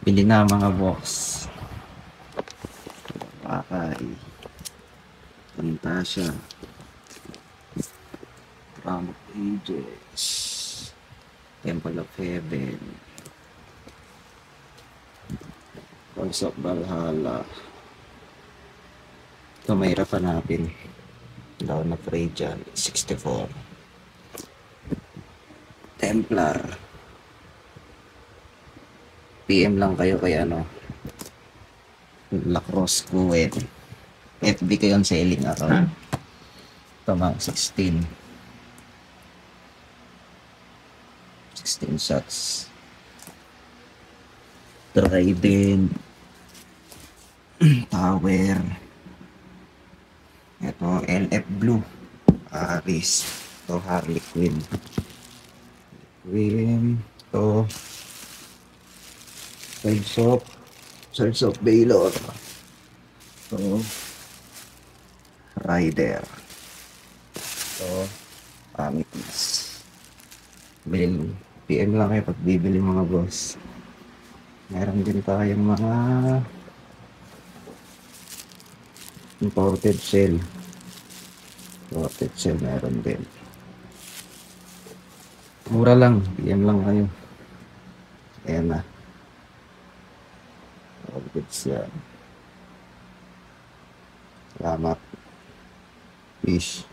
Bili na mga boss. Pakay. Fantasia. Crown of Ages. Temple of Heaven. Curse of Valhalla. Ito mahirap hanapin. Dawn of Radiant. 64. Templar. PM lang kayo kay Lacrosse Kuwait. FB kayo ang selling account. Ito mga 16. 16 shots. Trident. Tower. Ito LF Blue. Aris. Ito Harley Quinn. Ito Swords of Baylor. Ito Rider. Ito Amethyst. PM lang kayo pag bibili mga boss. Meron din tayong mga imported shell. Imported shell meron din. Mura lang. PM lang kayo. Ayan na. Imported shell. Salamat. Peace.